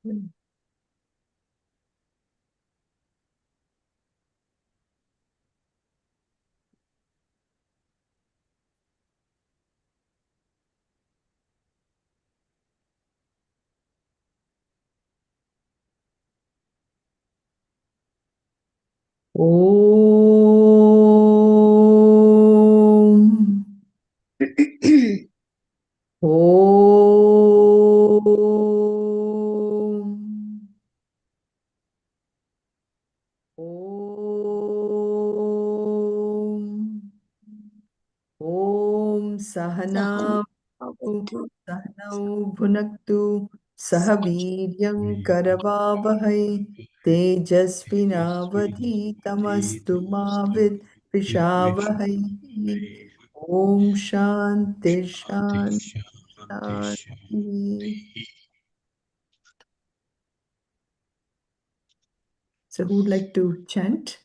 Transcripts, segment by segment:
Om. Om. Om. Om Sahana Sahana Bhavatu. Sahanau Bhunaktu Sahaviryam Karavavahai Tejasvinavadhitamastu Mavid Vishavahai. Om Shanti Shanti. So who would like to chant?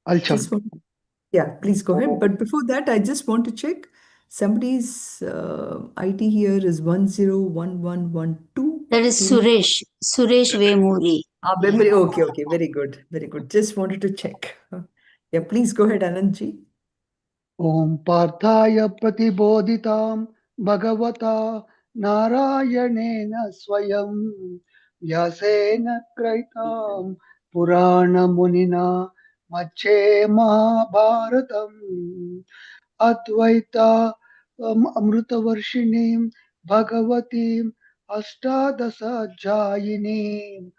I'll chant. Yeah, please go ahead. But before that, I just want to check. Somebody's IT here is 101112. That is Suresh. Suresh Vemuri. Memory. Okay, okay. Very good. Very good. Just wanted to check. Yeah, please go ahead, Anandji. ॐ पार्थाय प्रतिबोधितां भगवता नारायणेन स्वयं व्यासेन कृतां पुराणमुनिना मध्ये महाभारतम् अद्वैता अमृतवर्षिणीं भगवतीम् अष्टादशाध्यायिनीम्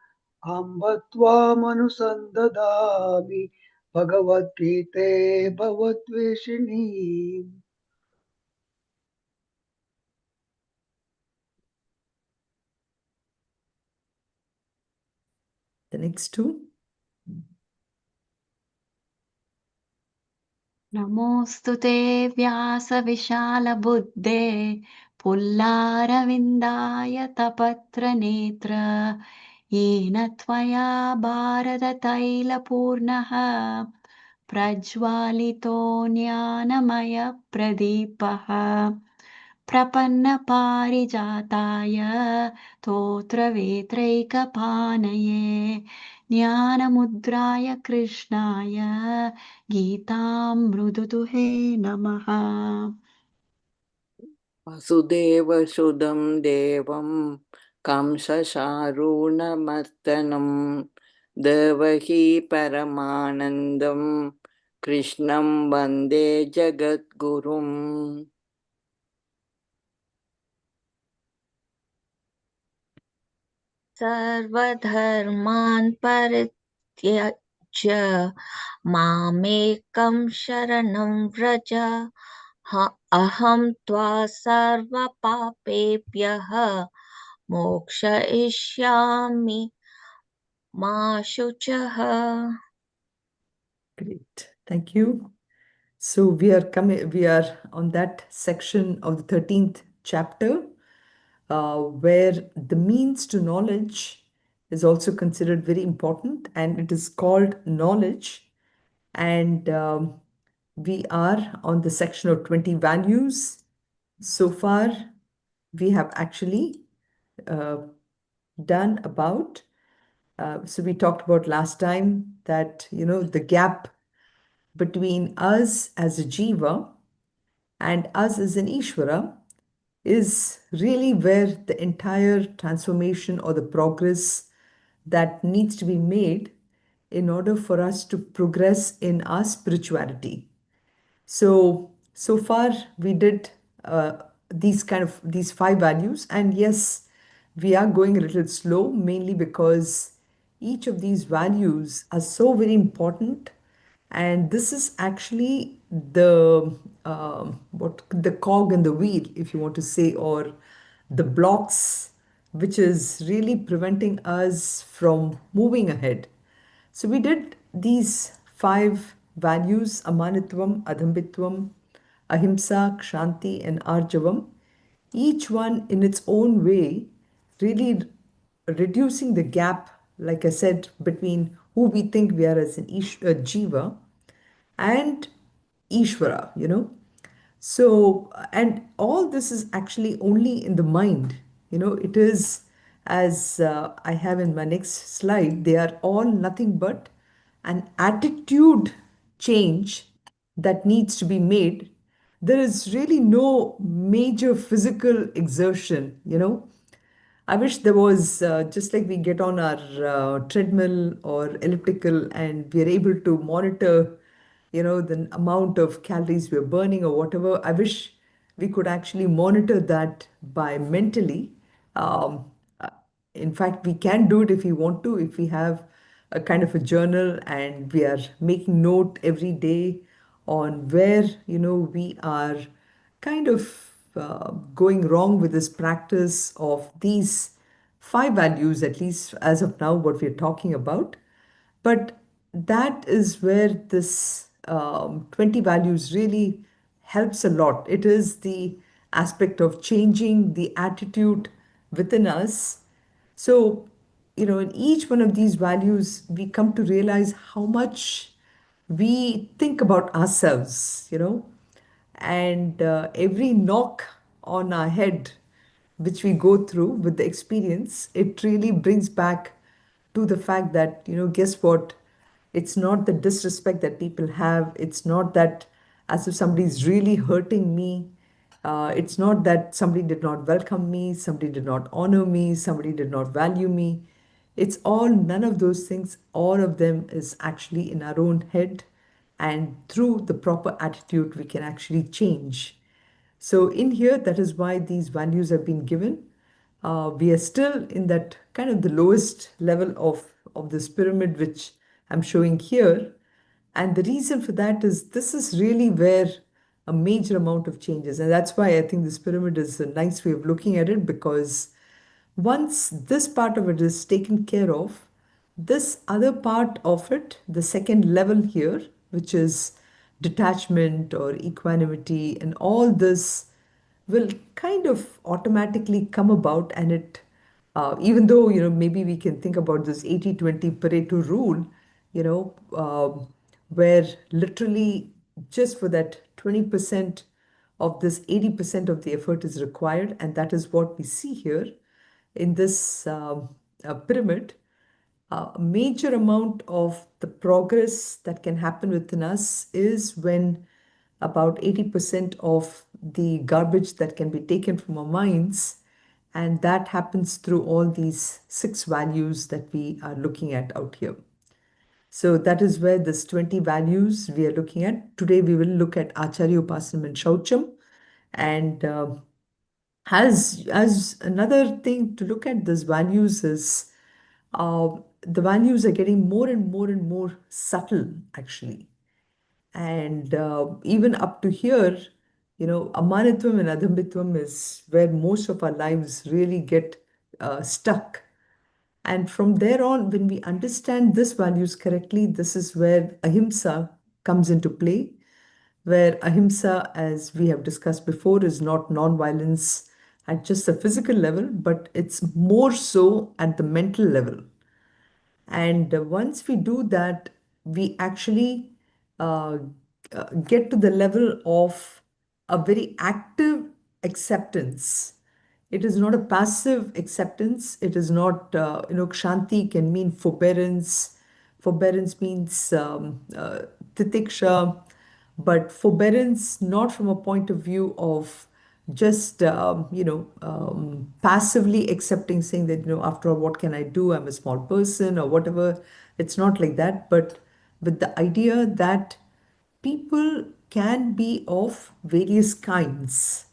अम्ब त्वामनुसन्दधामि भगवद्गीते भवद्वेषिणी. The next two. नमोऽस्तु ते व्यासविशालबुद्धे पुल्लारविन्दाय तपत्रनेत्र येन त्वया भारततैलपूर्णः प्रज्वालितो ज्ञानमयप्रदीपः प्रपन्नपारिजाताय तोत्रवेत्रैकपाणये ज्ञानमुद्राय कृष्णाय गीतामृदुदुहे नमः. वसुदेवसुदं देवं कंसचारूणमर्दनं देवकी परमानन्दं कृष्णं वन्दे जगद्गुरुम्. सर्वधर्मान् परित्यज्य मामेकं शरणं व्रज अहं त्वा सर्वपापेभ्यः मोक्षयिष्यामि मा शुचः. Great. Thank you. So we are on that section of the 13th chapter, where the means to knowledge is also considered very important, and it is called knowledge. And we are on the section of 20 values. So far, we have actually uh, done about, so we talked about last time that, the gap between us as a jiva and us as an Ishvara is really where the entire transformation or the progress that needs to be made in order for us to progress in our spirituality. So far we did these five values, and yes, we are going a little slow, mainly because each of these values are so very important, and this is actually the cog in the wheel, if you want to say, or the blocks which is really preventing us from moving ahead. So we did these five values: amanitvam, adhambitvam, ahimsa, kshanti, and arjavam. Each one in its own way, really reducing the gap, like I said, between who we think we are as a jiva and Ishvara. So, and all this is actually only in the mind. It is, as I have in my next slide, they are all nothing but an attitude change that needs to be made. There is really no major physical exertion. I wish there was, just like we get on our treadmill or elliptical and we are able to monitor, the amount of calories we're burning or whatever. I wish we could actually monitor that by mentally. Um, uh, in fact, we can do it if we want to, if we have a kind of a journal and we are making note every day on where, we are kind of going wrong with this practice of these five values, at least as of now, what we're talking about. But that is where this 20 values really helps a lot. It is the aspect of changing the attitude within us. So, in each one of these values, we come to realize how much we think about ourselves, and every knock on our head which we go through with the experience, it really brings back to the fact that, guess what? It's not the disrespect that people have. It's not that as if somebody's really hurting me. It's not that somebody did not welcome me, somebody did not honor me, somebody did not value me. It's all none of those things. All of them is actually in our own head. And through the proper attitude, we can actually change. So, in here, that is why these values have been given. We are still in that kind of the lowest level of this pyramid, which I'm showing here. And the reason for that is this is really where a major amount of changes. And that's why I think this pyramid is a nice way of looking at it, because once this part of it is taken care of, this other part of it, the second level here, which is detachment or equanimity, and all this will kind of automatically come about. And even though, maybe we can think about this 80-20 Pareto rule, you know, where literally just for that 20% of this 80% of the effort is required. And that is what we see here in this pyramid. A major amount of the progress that can happen within us is when about 80% of the garbage that can be taken from our minds, and that happens through all these six values that we are looking at out here. So that is where this 20 values we are looking at. Today we will look at Acharya Upasanam and Shaucham. And as another thing to look at these values is the values are getting more and more and more subtle, actually. And even up to here, amanitvam and adambitvam is where most of our lives really get stuck. And from there on, when we understand these values correctly, this is where ahimsa comes into play, where ahimsa, as we have discussed before, is not non-violence at just a physical level, but it's more so at the mental level. And once we do that, we actually uh, get to the level of a very active acceptance. It is not a passive acceptance. It is not, kshanti can mean forbearance. Forbearance means titiksha, but forbearance not from a point of view of just passively accepting, saying that, after all, what can I do? I'm a small person or whatever. It's not like that, but with the idea that people can be of various kinds.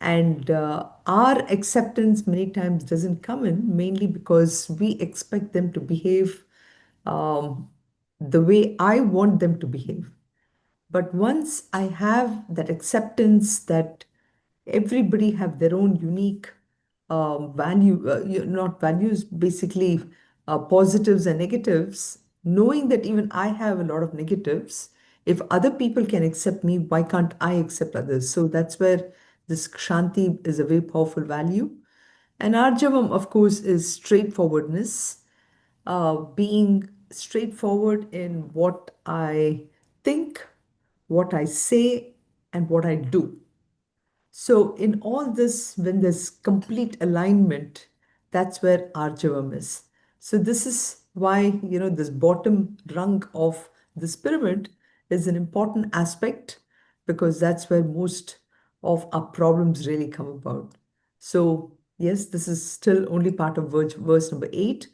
And our acceptance many times doesn't come in, mainly because we expect them to behave um, the way I want them to behave. But once I have that acceptance that everybody have their own unique value, not values, basically positives and negatives, knowing that even I have a lot of negatives, if other people can accept me, why can't I accept others? So that's where this Kshanti is a very powerful value. And Arjavam, of course, is straightforwardness, being straightforward in what I think, what I say, and what I do. So, in all this, when there's complete alignment, that's where Arjavam is. So, this is why, this bottom rung of this pyramid is an important aspect, because that's where most of our problems really come about. So, yes, this is still only part of verse number 8,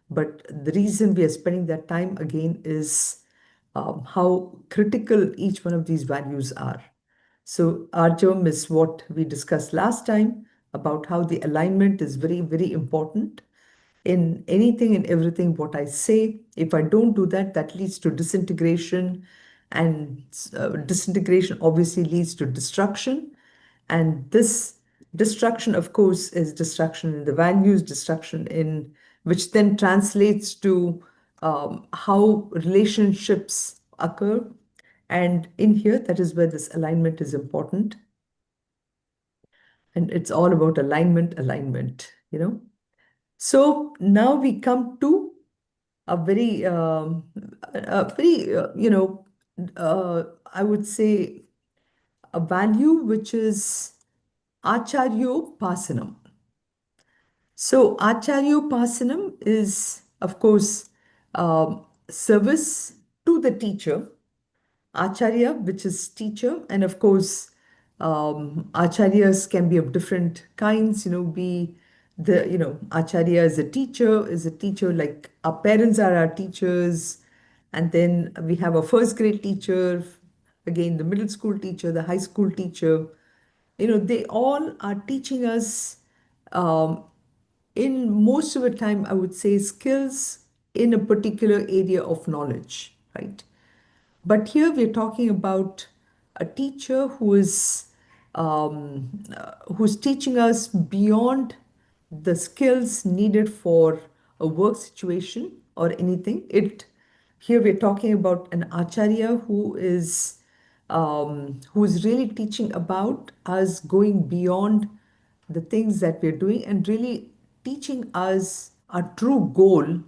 but the reason we are spending that time again is how critical each one of these values are. So Arjam is what we discussed last time about how the alignment is very, very important in anything and everything what I say. If I don't do that, that leads to disintegration, and disintegration obviously leads to destruction. And this destruction, of course, is destruction in the values, destruction in which then translates to how relationships occur. And in here, that is where this alignment is important. And it's all about alignment, alignment. So now we come to a very, I would say, a value which is Acharyopasanam. So Acharyopasanam is, of course, service to the teacher. Acharya, which is teacher, and of course, acharyas can be of different kinds. Acharya is a teacher like our parents are our teachers, and then we have a first grade teacher, again the middle school teacher, the high school teacher. They all are teaching us, um, in most of the time, I would say, skills in a particular area of knowledge, right? But here we're talking about a teacher who's teaching us beyond the skills needed for a work situation or anything. Here we're talking about an acharya who's really teaching about us going beyond the things that we're doing and really teaching us a true goal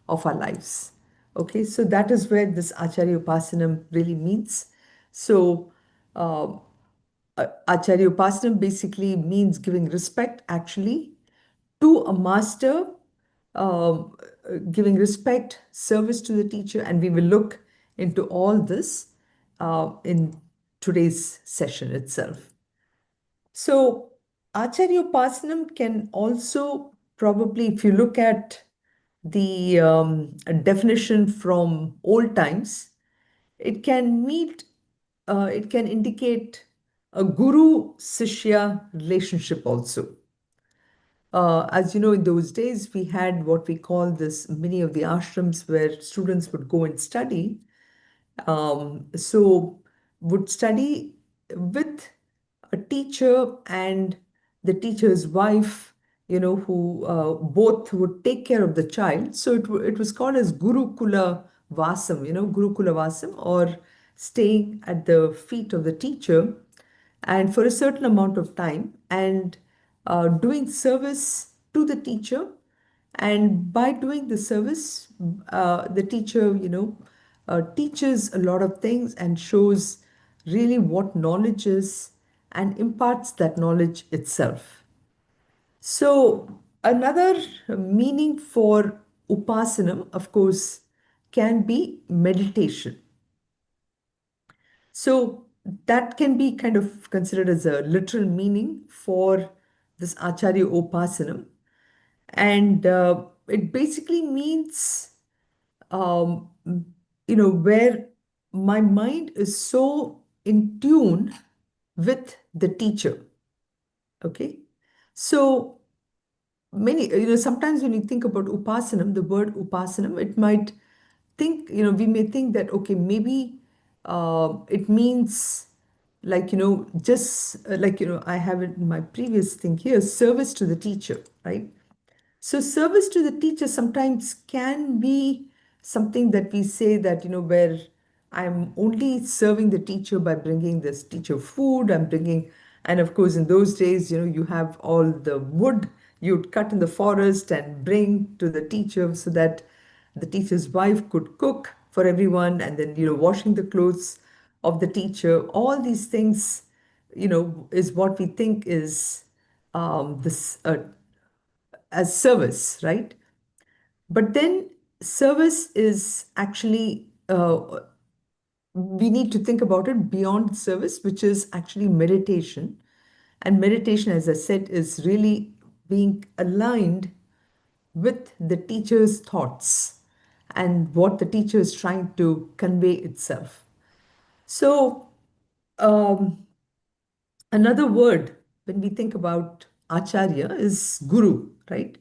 of our lives. Okay, so that is where this Acharya Upasanam really means. So, Acharya Upasanam basically means giving respect actually to a master, giving respect, service to the teacher, and we will look into all this in today's session itself. So, Acharya Upasanam can also probably, if you look at the definition from old times, it can it can indicate a guru-sishya relationship also. As you know, in those days, we had what we call this many of the ashrams where students would go and study. So would study with a teacher and the teacher's wife, who both would take care of the child. So it was called as Gurukula Vasam, Gurukula Vasam, or staying at the feet of the teacher and for a certain amount of time, and doing service to the teacher. And by doing the service, the teacher, teaches a lot of things and shows really what knowledge is and imparts that knowledge itself. So, another meaning for Upasanam, of course, can be meditation. So that can be kind of considered as a literal meaning for this Acharya Upasanam. And it basically means, um, where my mind is so in tune with the teacher. Okay. So sometimes when you think about Upasanam, the word Upasanam, it might we may think that, okay, maybe it means like, just like, I have it in my previous thing here, service to the teacher, right? So service to the teacher sometimes can be something that we say that, where I'm only serving the teacher by bringing this teacher food, and of course, in those days, you have all the wood you'd cut in the forest and bring to the teacher so that the teacher's wife could cook for everyone, and then, washing the clothes of the teacher. All these things, is what we think is this as service, right? But then service is actually, we need to think about it beyond service, which is actually meditation. And meditation, as I said, is really being aligned with the teacher's thoughts and what the teacher is trying to convey itself. So, um, another word when we think about acharya is guru, right?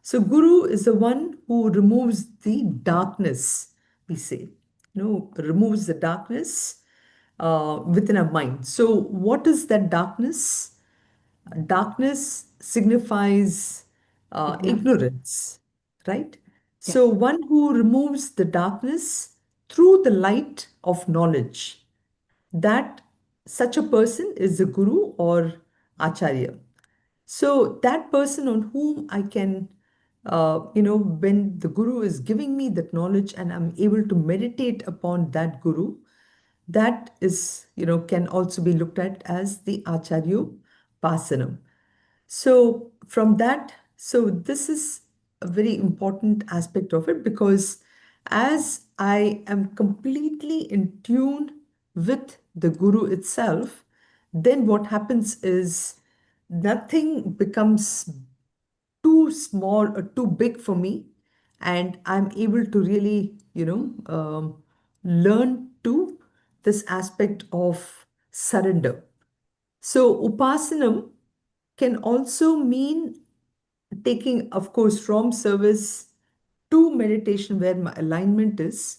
So, guru is the one who removes the darkness, we say, removes the darkness within our mind. So, what is that darkness? Darkness signifies Ignorance. ignorance, right? So, Yes. one who removes the darkness through the light of knowledge, that such a person is a guru or acharya. So, that person on whom I can, when the guru is giving me that knowledge and I'm able to meditate upon that guru, that is, can also be looked at as the acharya pasanam. So from that, so this is a very important aspect of it, because as I am completely in tune with the guru itself, then what happens is nothing becomes too small or too big for me, and I'm able to really, learn to this aspect of surrender. So, upasanam can also mean taking, of course, from service to meditation where my alignment is,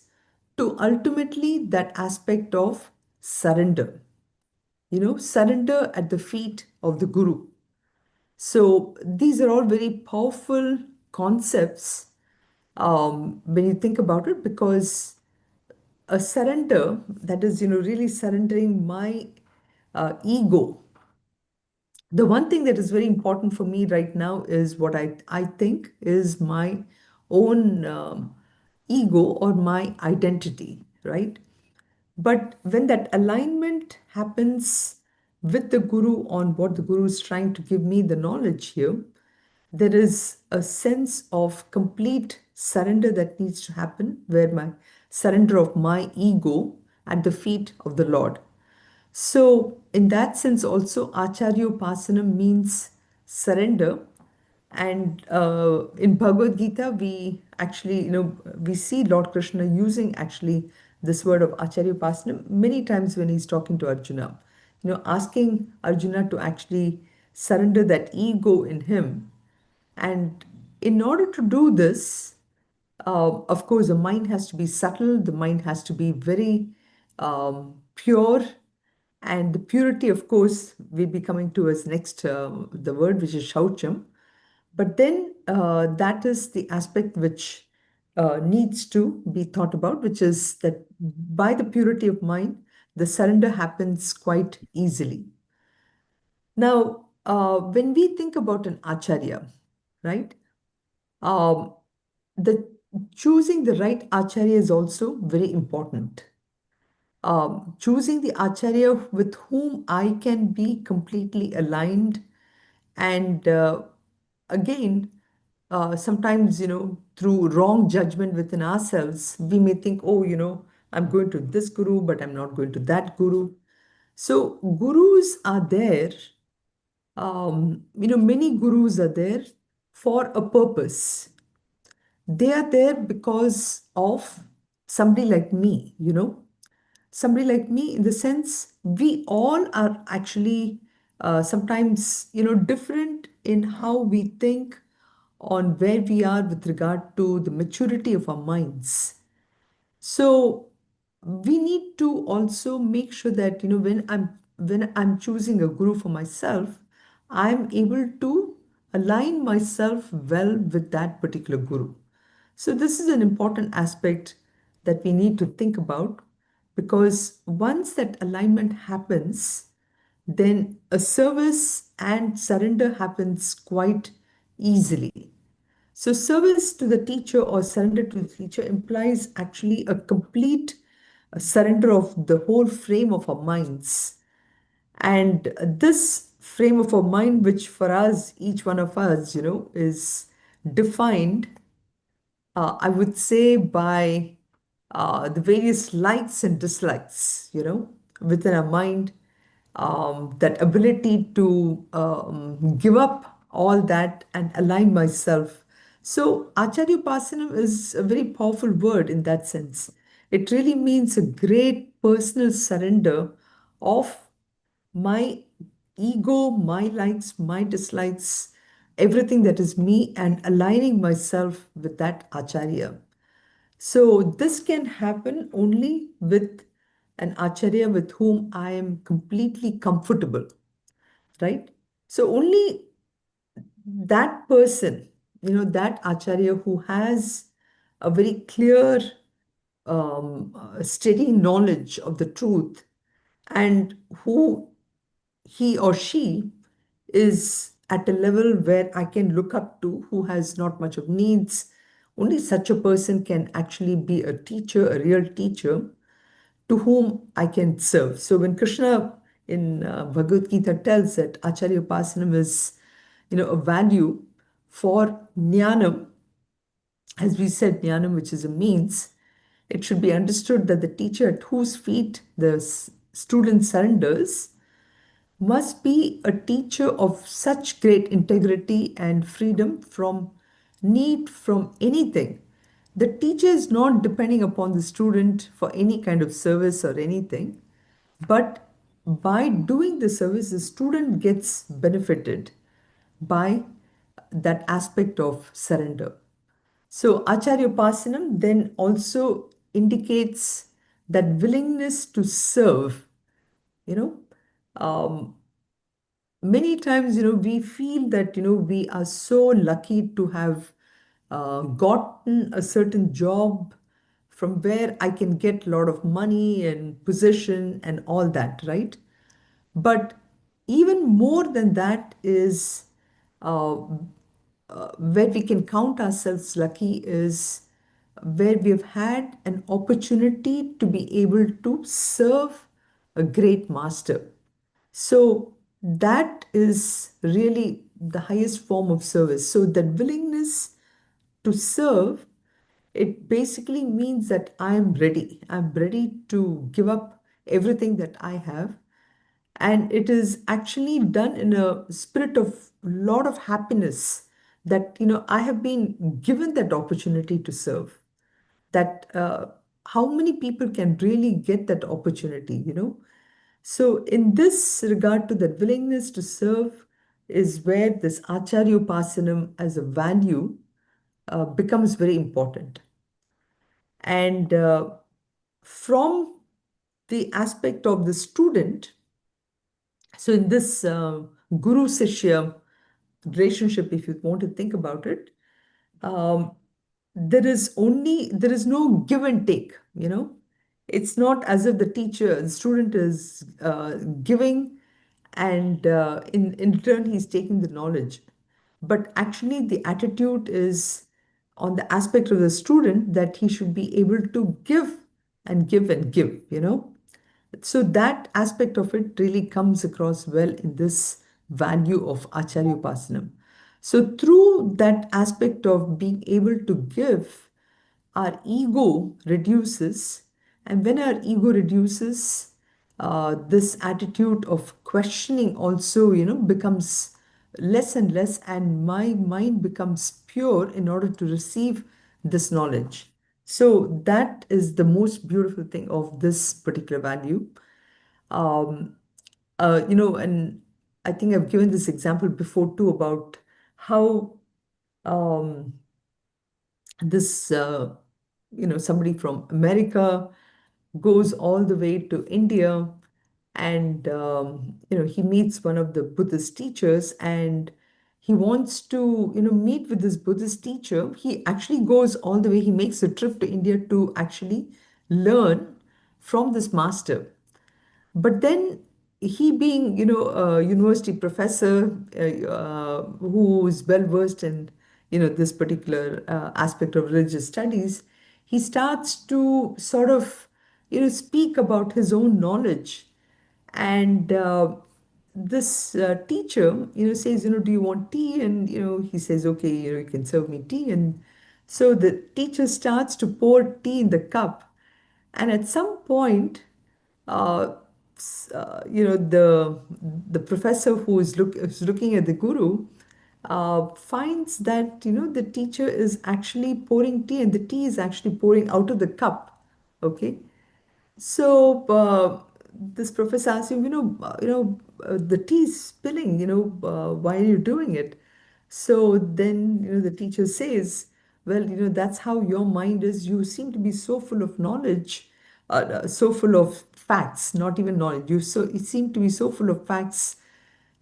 to ultimately that aspect of surrender, surrender at the feet of the Guru. So, these are all very powerful concepts when you think about it, because a surrender, that is, really surrendering my ego. The one thing that is very important for me right now is what I think is my own ego or my identity, right? But when that alignment happens with the guru on what the guru is trying to give me the knowledge here, there is a sense of complete surrender that needs to happen, where my surrender of my ego at the feet of the Lord. So, in that sense, also, Acharya Upasanam means surrender. And in Bhagavad Gita, we actually, we see Lord Krishna using actually this word of Acharya Upasanam many times when he's talking to Arjuna, asking Arjuna to actually surrender that ego in him. And in order to do this, of course, the mind has to be subtle, the mind has to be very pure, and the purity, of course, we'll be coming to as next the word, which is shaucham. But then that is the aspect which needs to be thought about, which is that by the purity of mind, the surrender happens quite easily. Now, when we think about an acharya, right, um, the choosing the right acharya is also very important. Choosing the acharya with whom I can be completely aligned. And again, sometimes, through wrong judgment within ourselves, we may think, oh, I'm going to this guru, but I'm not going to that guru. So, gurus are there, many gurus are there for a purpose. They are there because of somebody like me, somebody like me, in the sense we all are actually sometimes, different in how we think, on where we are with regard to the maturity of our minds. So we need to also make sure that, when I'm choosing a guru for myself, I'm able to align myself well with that particular guru. So this is an important aspect that we need to think about, because once that alignment happens, then a service and surrender happens quite easily. So service to the teacher or surrender to the teacher implies actually a complete surrender of the whole frame of our minds. And this frame of our mind, which for us, each one of us, is defined, I would say, by the various likes and dislikes, within our mind, that ability to give up all that and align myself. So, Acharya Upasanam is a very powerful word in that sense. It really means a great personal surrender of my ego, my likes, my dislikes, everything that is me, and aligning myself with that Acharya. So, this can happen only with an Acharya with whom I am completely comfortable, right? So, only that person, that Acharya who has a very clear, steady knowledge of the truth, and who he or she is at a level where I can look up to, who has not much of needs. Only such a person can actually be a teacher, a real teacher, to whom I can serve. So when Krishna in Bhagavad Gita tells that Acharya Upasanam is, a value for jnanam, as we said, jnanam, which is a means, it should be understood that the teacher at whose feet the student surrenders must be a teacher of such great integrity and freedom from need from anything. The teacher is not depending upon the student for any kind of service or anything, but by doing the service, the student gets benefited by that aspect of surrender. So, Acharya Upasanam then also indicates that willingness to serve, you know. Um, Many times, we feel that, we are so lucky to have gotten a certain job from where I can get a lot of money and position and all that, right? But even more than that is uh, where we can count ourselves lucky is where we've had an opportunity to be able to serve a great master. So that is really the highest form of service. So that willingness to serve, it basically means that I'm ready. I'm ready to give up everything that I have. And it is actually done in a spirit of lot of happiness that, I have been given that opportunity to serve. That how many people can really get that opportunity? So, in this regard to that willingness to serve is where this Acharya Upasanam as a value becomes very important. And from the aspect of the student, so in this Guru Sishya relationship, if you want to think about it, um, there is no give and take. It's not as if the student is giving, and in return he's taking the knowledge, but actually the attitude is on the aspect of the student that he should be able to give and give and give. So that aspect of it really comes across well in this value of Acharya Upasanam. So through that aspect of being able to give, our ego reduces. And when our ego reduces, this attitude of questioning also, becomes less and less, and my mind becomes pure in order to receive this knowledge. So that is the most beautiful thing of this particular value. Um, and I think I've given this example before too about how um, this, somebody from America goes all the way to India, and, he meets one of the Buddhist teachers, and he wants to, meet with this Buddhist teacher. He actually goes all the way, he makes a trip to India to actually learn from this master. But then he being, a university professor who is well versed in, this particular aspect of religious studies, he starts to sort of, speak about his own knowledge. And this teacher, says, do you want tea? And, he says, okay, you can serve me tea. And so the teacher starts to pour tea in the cup. And at some point, uh, the professor who's looking at the guru finds that the teacher is actually pouring tea, and the tea is actually pouring out of the cup. Okay, so this professor asks him, the tea is spilling. Why are you doing it? So then, the teacher says, well, that's how your mind is. You seem to be so full of knowledge, so full of facts, not even knowledge. You seem to be so full of facts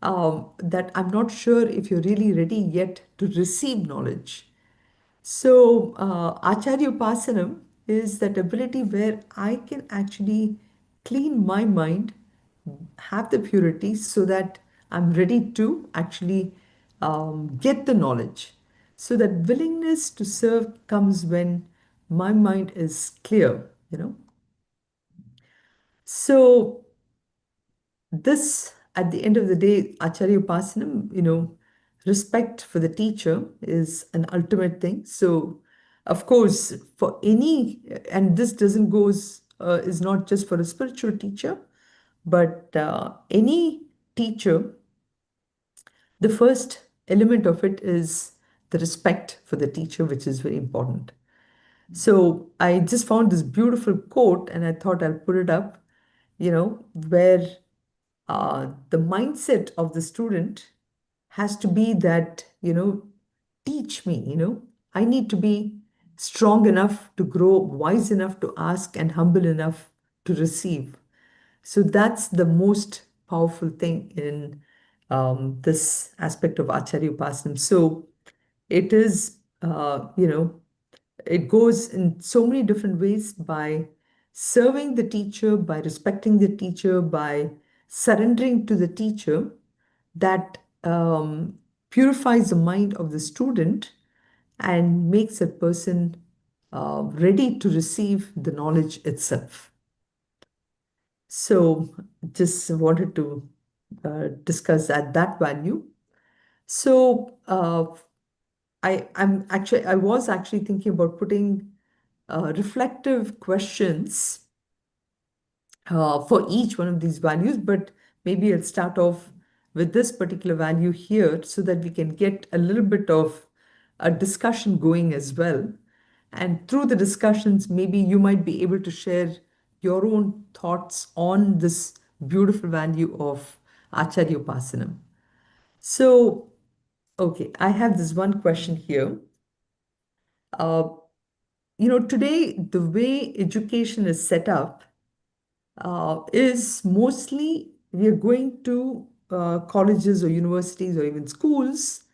that I'm not sure if you're really ready yet to receive knowledge. So, Acharya Upasanam is that ability where I can actually clean my mind, have the purity so that I'm ready to actually get the knowledge. So, that willingness to serve comes when my mind is clear. So, this, at the end of the day, Acharya Upasanam, respect for the teacher is an ultimate thing. So, of course, for any, and this doesn't goes, is not just for a spiritual teacher, but any teacher, the first element of it is the respect for the teacher, which is very important. So I just found this beautiful quote and I thought I'll put it up, where the mindset of the student has to be that, teach me, I need to be strong enough to grow, wise enough to ask, and humble enough to receive. So that's the most powerful thing in this aspect of Acharya Upasanam. So it is, it goes in so many different ways by serving the teacher, by respecting the teacher, by surrendering to the teacher that purifies the mind of the student and makes a person ready to receive the knowledge itself. So, just wanted to discuss that value. So, I was actually thinking about putting reflective questions for each one of these values, but maybe I'll start off with this particular value here so that we can get a little bit of a discussion going as well. And through the discussions, maybe you might be able to share your own thoughts on this beautiful value of Acharya Upasanam. So, okay, I have this one question here. Uh, Today, the way education is set up, is mostly we are going to colleges or universities or even schools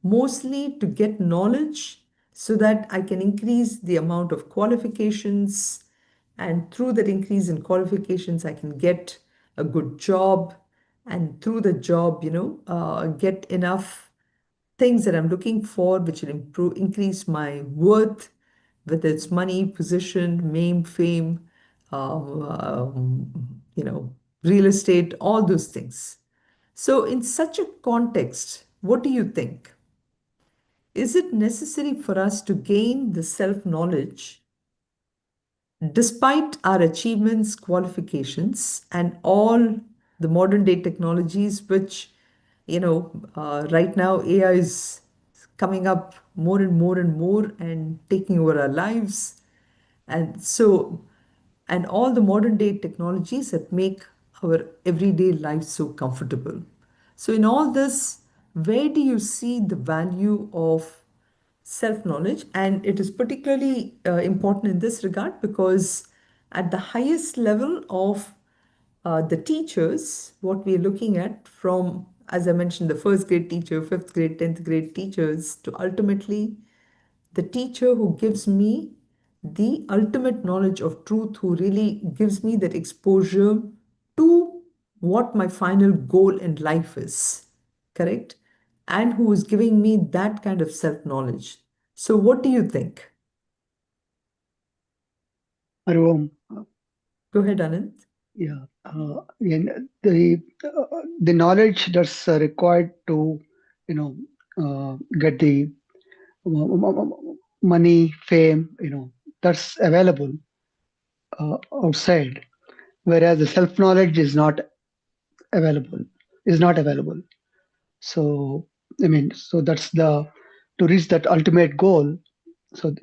mostly to get knowledge so that I can increase the amount of qualifications, and through that increase in qualifications I can get a good job, and through the job get enough things that I'm looking for, which will increase my worth, whether it's money, position, name, fame, real estate, all those things. So, in such a context, what do you think? Is it necessary for us to gain the self knowledge despite our achievements, qualifications, and all the modern day technologies, which, right now AI is coming up more and more and more and taking over our lives. And so, and all the modern day technologies that make our everyday life so comfortable. So, in all this, where do you see the value of self knowledge? And it is particularly important in this regard because at the highest level of the teachers, what we are looking at from, as I mentioned, the first grade teacher, fifth grade, 10th grade teachers, to ultimately the teacher who gives me the ultimate knowledge of truth, who really gives me that exposure to what my final goal in life is. Correct? and who is giving me that kind of self-knowledge. So what do you think? Hari Om. Go ahead, Anand. Yeah. And the knowledge that's required to, get the money, fame, that's available outside, whereas the self knowledge available is not available. So so that's the to reach that ultimate goal. So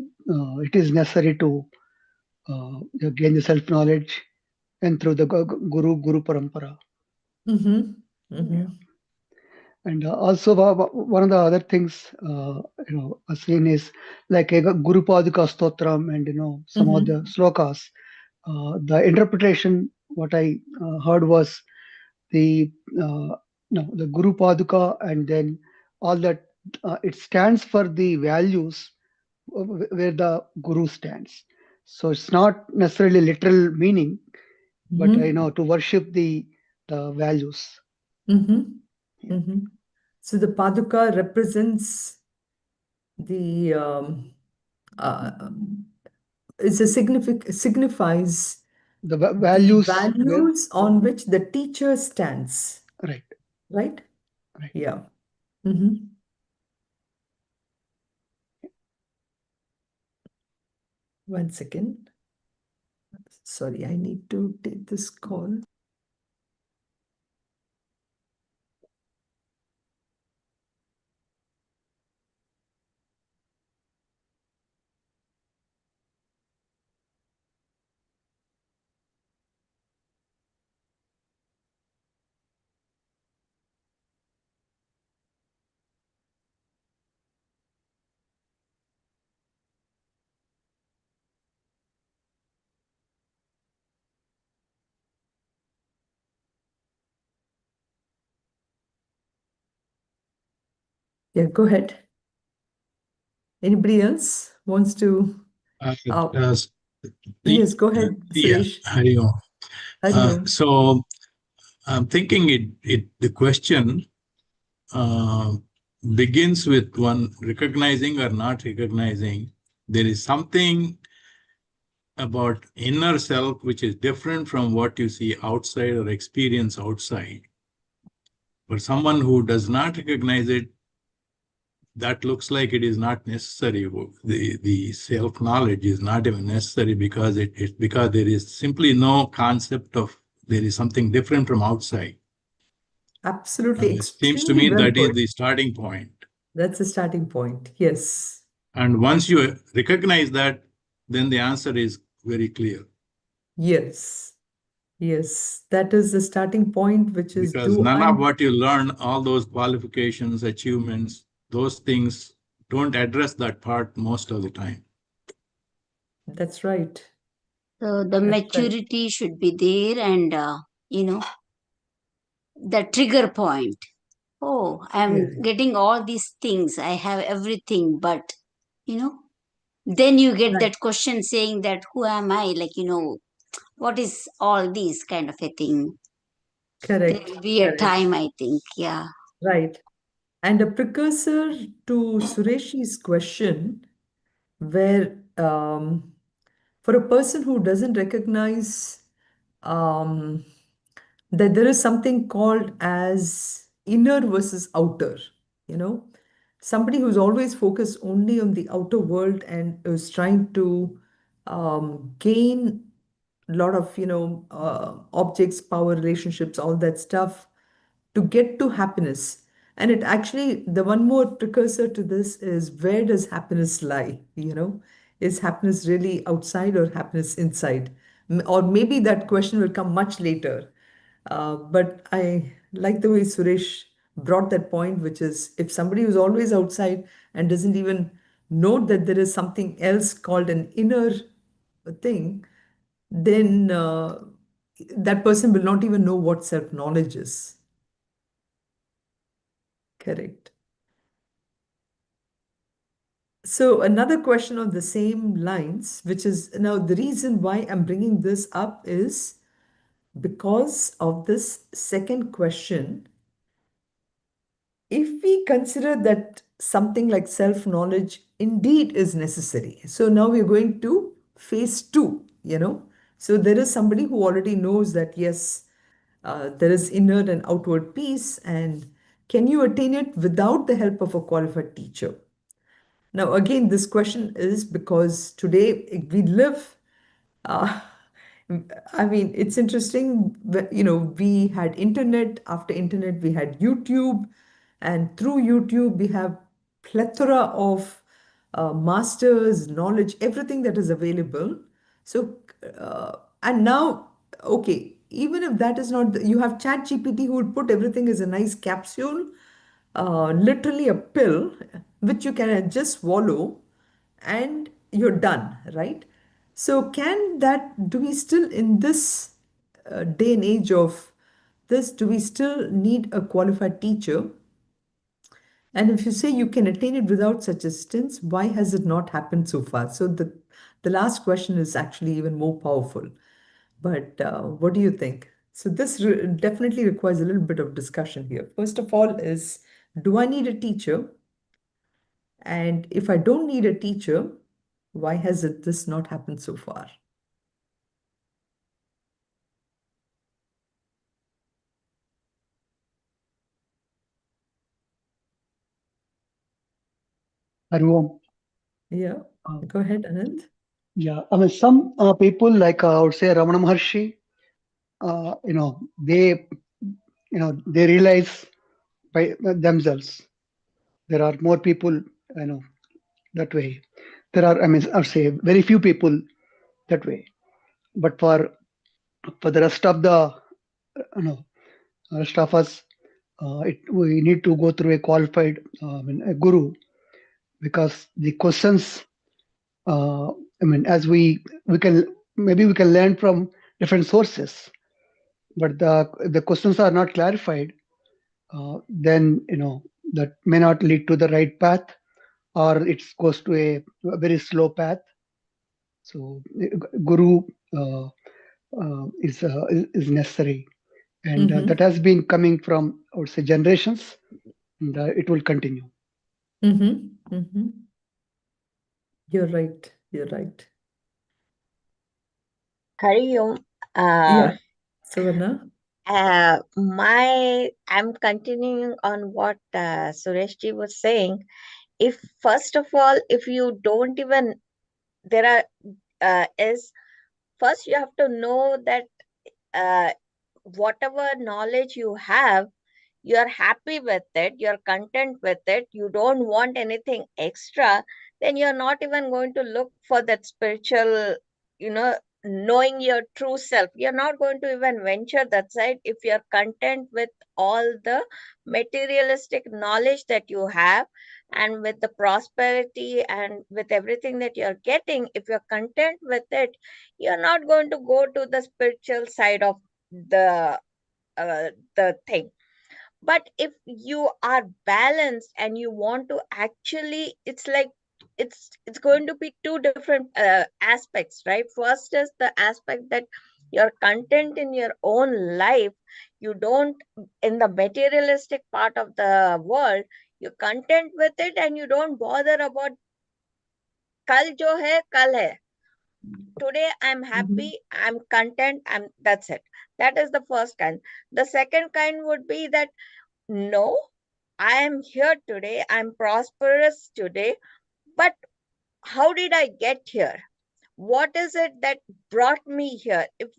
it is necessary to gain the self knowledge and through the guru parampara. Mm-hmm. Yeah. Mm-hmm. And also one of the other things seen is like a Guru Paduka Stotram and some of the Mm-hmm. slokas. The interpretation what I heard was the no the Guru Paduka, and then all that it stands for the values where the Guru stands. So it's not necessarily literal meaning, but Mm-hmm. to worship the values. Mm-hmm. Yeah. Mm-hmm. So the Paduka represents the uh, signifies The the values where values on which the teacher stands, right, right? right. Yeah. Mm-hmm. One second. Sorry, I need to take this call. Yeah, go ahead. Anybody else wants to? Uh, Uh, uh, yes, go ahead, yeah, Suresh. Hari Om. Hari Om. So I'm thinking the question uh, begins with one recognizing or not recognizing there is something about inner self which is different from what you see outside or experience outside. For someone who does not recognize it, that looks like it is not necessary. The self knowledge is not even necessary because because there is simply no concept of there is something different from outside. Absolutely, It seems to extremely me well that is put. the starting point. That's the starting point. Yes. And once you recognize that, then the answer is very clear. Yes. Yes. That is the starting point, which is Because do none I. of what you learn, all those qualifications, achievements, those things don't address that part most of the time. That's right. So the That's right. maturity should be there, and the trigger point. Oh, I'm Yeah. getting all these things. I have everything, but you know, then you get Right. that question saying that who am I? Like, what is all these kind of a thing? There Correct. will be a Correct. time, I think. Yeah. Right. And a precursor to Sureshi's question, where for a person who doesn't recognize um, that there is something called as inner versus outer, you know, somebody who's always focused only on the outer world and is trying to gain a lot of, objects, power, relationships, all that stuff to get to happiness. And it actually, the one more precursor to this is, where does happiness lie? Is happiness really outside or happiness inside? Or maybe that question will come much later. But I like the way Suresh brought that point, which is, if somebody who's always outside and doesn't even know that there is something else called an inner thing, then that person will not even know what self-knowledge is. Correct. So another question on the same lines, which is now the reason why I'm bringing this up is because of this second question, if we consider that something like self-knowledge indeed is necessary, so now we're going to phase two, So there is somebody who already knows that, yes, there is inner and outward peace, and can you attain it without the help of a qualified teacher? Now, again, this question is because today we live uh, I mean, it's interesting. We had internet. After internet, we had YouTube, and through YouTube, we have plethora of masters, knowledge, everything that is available. So, and now, okay, even if that is not, you have Chat GPT who will put everything as a nice capsule, literally a pill, which you can just swallow and you're done, right? So, do we still, in this day and age of this, do we still need a qualified teacher? And if you say you can attain it without such assistance, why has it not happened so far? So, the last question is actually even more powerful. But what do you think? So, this definitely requires a little bit of discussion here. First of all, is do I need a teacher? And if I don't need a teacher, why has this not happened so far? Hariom. Yeah, Uh, go ahead, Anand. yeah, I mean, some people like I would say Ramana Maharshi, they, they realize by themselves. There are more people, that way. There are, I mean, I would say very few people that way. But for the rest of the, you know, rest of us, we need to go through a qualified, a guru, because the questions, I mean, as we can maybe we can learn from different sources, but the questions are not clarified, then that may not lead to the right path, or it goes to a very slow path. So guru is necessary, and Mm-hmm. that has been coming from, I would say, generations, and it will continue. Mm-hmm. Mm-hmm. You're right. You're right. Hariom, Yeah. Savarna? I'm continuing on what Sureshji was saying. If first of all, if you don't even, there are is first you have to know that uh, whatever knowledge you have, you're happy with it, you're content with it, you don't want anything extra, then you're not even going to look for that spiritual, knowing your true self. You're not going to even venture that side if you're content with all the materialistic knowledge that you have, and with the prosperity and with everything that you're getting. If you're content with it, you're not going to go to the spiritual side of the thing. But if you are balanced and you want to actually, it's like it's going to be two different aspects, right? First is the aspect that you're content in your own life. You don't, in the materialistic part of the world, you're content with it and you don't bother about kal jo hai kal hai. Today I'm Mm-hmm. happy, I'm content, that's it. That is the first kind. The second kind would be that, no, I am here today, I'm prosperous today, but how did I get here? What is it that brought me here? If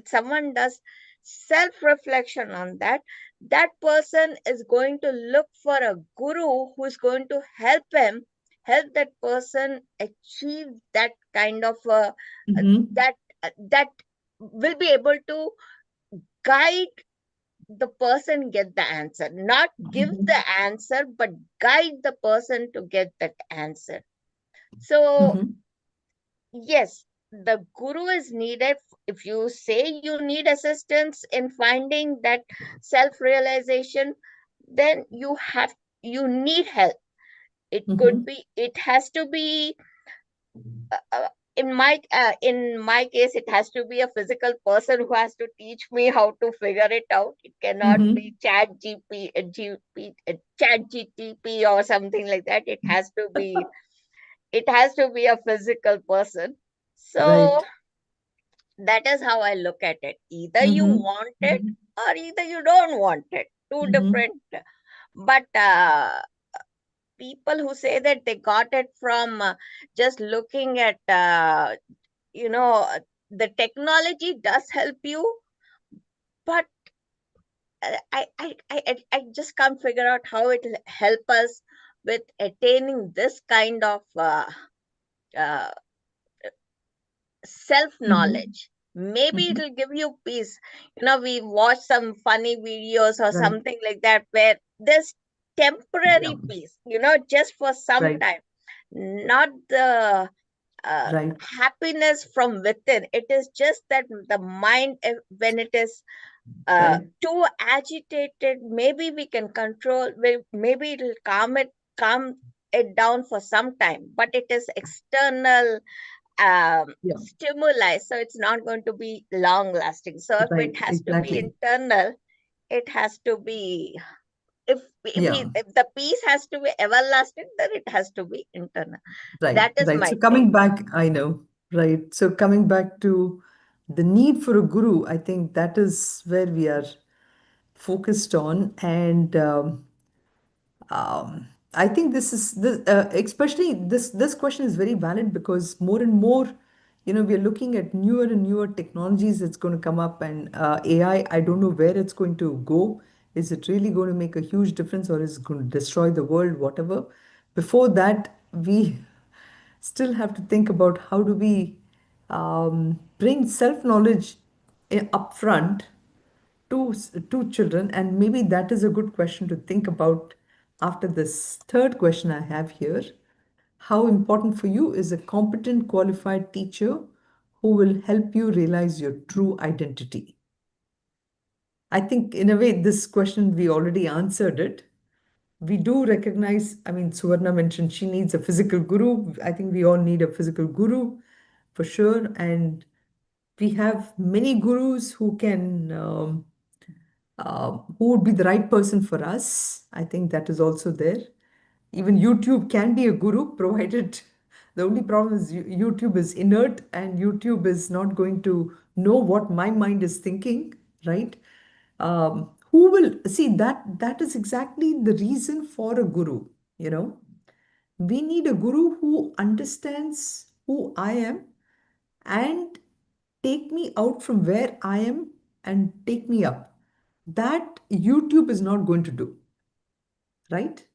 someone does self reflection on that, that person is going to look for a guru who is going to help that person achieve that kind of Mm-hmm. that will be able to guide the person get the answer, not give the answer, but guide the person to get that answer. So Mm-hmm. yes, the guru is needed. If you say you need assistance in finding that self realization, then you need help. It Mm-hmm. could be, it has to be in my case, it has to be a physical person who has to teach me how to figure it out. It cannot be chat GTP or something like that. It has to be a physical person. So Right. that is how I look at it. Either you Mm-hmm. want it or either you don't want it. Two Mm-hmm. different. But people who say that they got it from just looking at, you know, the technology does help you, but I just can't figure out how it will help us with attaining this kind of uh, self Mm-hmm. knowledge. Maybe Mm-hmm. it'll give you peace. We watch some funny videos or Right. something like that where there's Yeah. temporary peace, just for some Right. time, not the Right. happiness from within. It is just that the mind, when it is Right. too agitated, maybe we can control, maybe it'll calm it down for some time, but it is external Yeah. stimuli, so it's not going to be long lasting. So if it Right. has to be Exactly. internal, it has to be, Yeah. if the peace has to be everlasting, then it has to be internal. Right. That is Right. my So take. coming back, I know. Right. So coming back to the need for a guru, I think that is where we are focused on. And I think this is this, especially this question is very valid because more and more, we are looking at newer and newer technologies that's going to come up, and AI. I don't know where it's going to go. Is it really going to make a huge difference, or is it going to destroy the world? Whatever. Before that, we still have to think about how do we bring self knowledge upfront to children, and maybe that is a good question to think about after this third question I have here. How important for you is a competent, qualified teacher who will help you realize your true identity? I think, in a way, this question we already answered it. We do recognize, I mean, Suvarna mentioned she needs a physical guru. I think we all need a physical guru for sure. And we have many gurus who would be the right person for us. I think that is also there. Even YouTube can be a guru, provided the only problem is YouTube is inert and YouTube is not going to know what my mind is thinking, right? Who will see that? That is exactly the reason for a guru. You know, we need a guru who understands who I am and take me out from where I am and take me up. That YouTube is not going to do, right?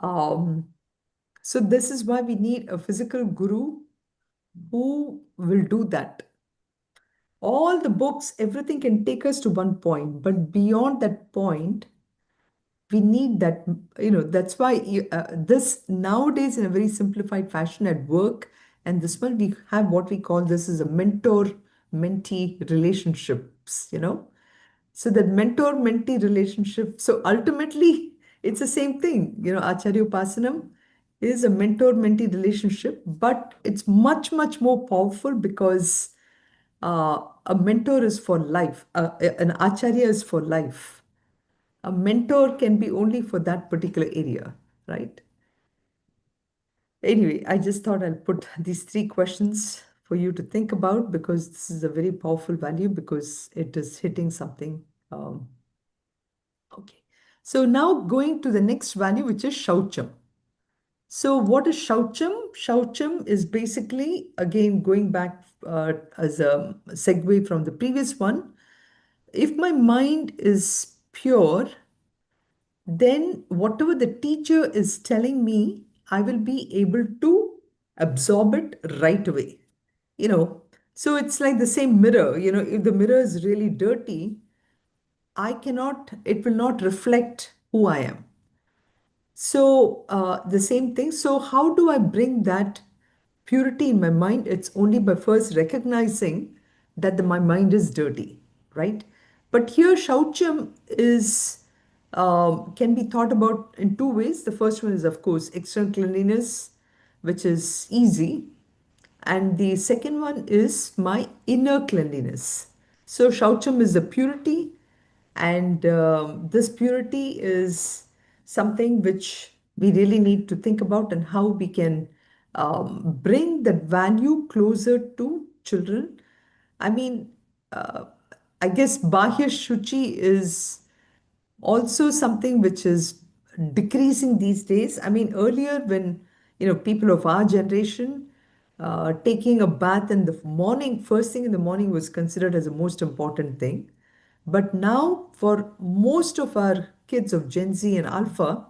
Um, so this is why we need a physical guru who will do that. All the books, everything can take us to one point, but beyond that point, we need that, that's why this nowadays in a very simplified fashion at work, and this one we have what we call this is a mentor-mentee relationships. So that mentor-mentee relationship, so ultimately it's the same thing. Acharya Upasanam is a mentor-mentee relationship, but it's much, much more powerful because a mentor is for life, an acharya is for life. A mentor can be only for that particular area, right? Anyway, I just thought I'll put these three questions for you to think about because this is a very powerful value because it is hitting something. Um, okay. So now going to the next value, which is Shaucham. So what is Shaucham? Shaucham is basically, again, going back as a segue from the previous one. If my mind is pure, then whatever the teacher is telling me, I will be able to absorb it right away. You know, so it's like the same mirror. If the mirror is really dirty, it will not reflect who I am. So, the same thing. So, how do I bring that purity in my mind? It's only by first recognizing that my mind is dirty, right? But here, Shaucham can be thought about in two ways. The first one is, of course, external cleanliness, which is easy. And the second one is my inner cleanliness. So Shaucham is the purity, and this purity is something which we really need to think about, and how we can bring that value closer to children. I mean, uh, I guess Bahya Shuchi is also something which is decreasing these days. I mean, earlier when people of our generation, taking a bath in the morning, first thing in the morning, was considered as the most important thing. But now, for most of our kids of Gen Z and Alpha,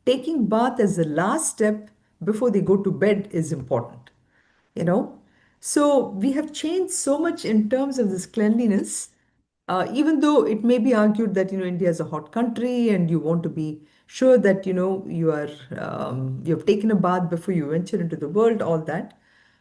taking bath as the last step before they go to bed is important you know so we have changed so much in terms of this cleanliness, even though it may be argued that India is a hot country and you want to be sure that you have taken a bath before you venture into the world, all that.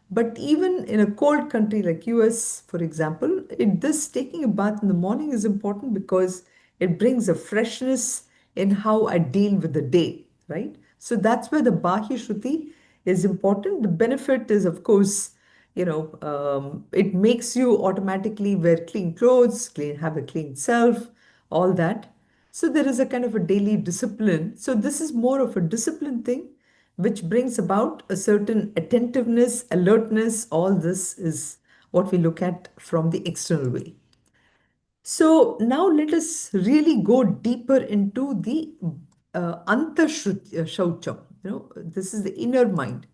But even in a cold country like US, for example, this taking a bath in the morning is important because it brings a freshness in how I deal with the day, right? So that's where the Bahya Shruti is important. The benefit is, of course, it makes you automatically wear clean clothes, have a clean self, all that. So there is a kind of a daily discipline. So this is more of a discipline thing, which brings about a certain attentiveness, alertness. All this is what we look at from the external way. So now let us really go deeper into the Shaucham. This is the inner mind.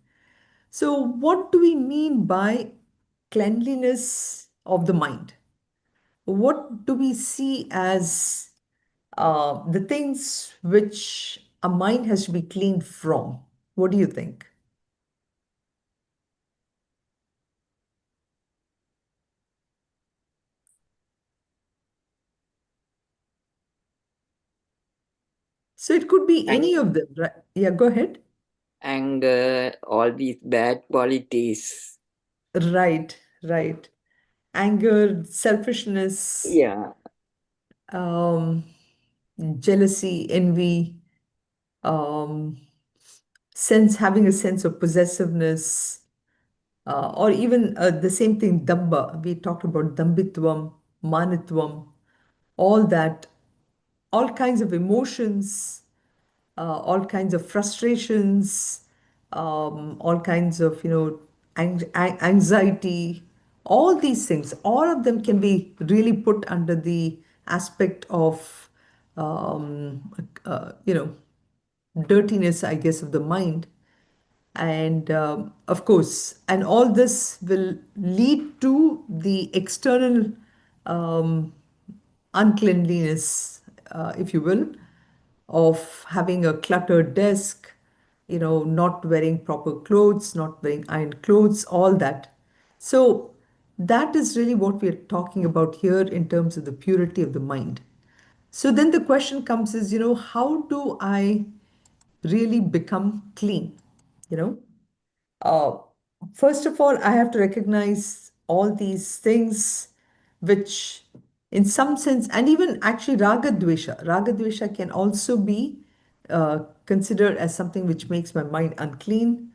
So, what do we mean by cleanliness of the mind? What do we see as the things which a mind has to be cleaned from? What do you think? So, it could be any of them, right? Yeah, go ahead. Anger, all these bad qualities. Right, right. Anger, selfishness, Yeah, um, jealousy, envy, um, having a sense of possessiveness, or even the same thing, damba. We talked about dambitvam, manitvam, all that, all kinds of emotions, all kinds of frustrations, all kinds of, anxiety, all these things, all of them can be really put under the aspect of, you know, dirtiness, I guess, of the mind. And of course, and all this will lead to the external um, uncleanliness, if you will, of having a cluttered desk, not wearing proper clothes, not wearing ironed clothes, all that. So that is really what we're talking about here in terms of the purity of the mind. So then the question comes is, how do I really become clean? You know, uh, First of all, I have to recognize all these things which, in some sense, and even actually Raga Dvesha can also be considered as something which makes my mind unclean.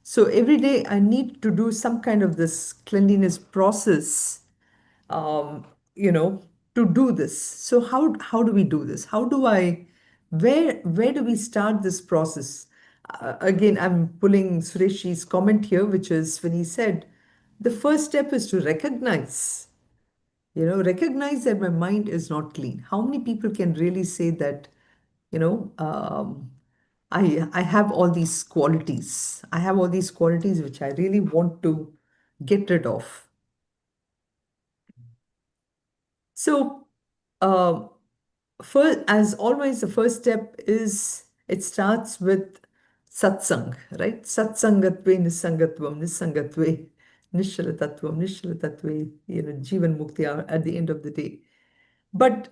So every day I need to do some kind of this cleanliness process, um, you know, to do this. So how do we do this? How do I, where do we start this process? Again, I'm pulling Sureshi's comment here, which is when he said, the first step is to recognize that my mind is not clean. How many people can really say that, you know, um, I have all these qualities. I have all these qualities which I really want to get rid of. So, uh, first, as always, the first step is it starts with satsang, right? Satsangatve nisangatve, nishalatatve, jivan mukti at the end of the day. But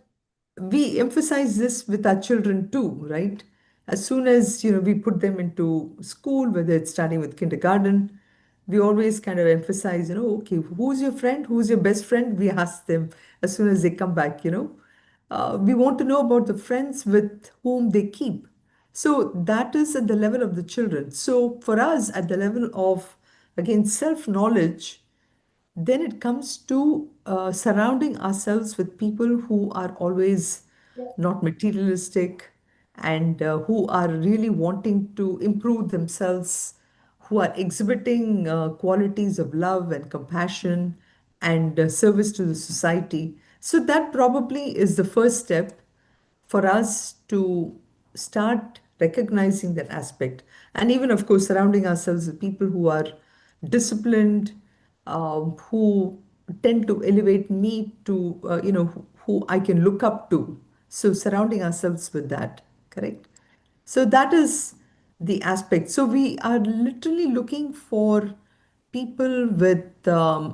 we emphasize this with our children too, right? As soon as we put them into school, whether it's starting with kindergarten, we always kind of emphasize, okay, who's your friend? Who's your best friend? We ask them as soon as they come back, we want to know about the friends with whom they keep. So that is at the level of the children. So for us, at the level of again, self-knowledge, then it comes to surrounding ourselves with people who are always not materialistic and who are really wanting to improve themselves, who are exhibiting qualities of love and compassion and service to the society. So that probably is the first step for us to start recognizing that aspect. And even, of course, surrounding ourselves with people who are disciplined, who tend to elevate me to, who I can look up to. So, surrounding ourselves with that, correct? So, that is the aspect. So, we are literally looking for people with uh,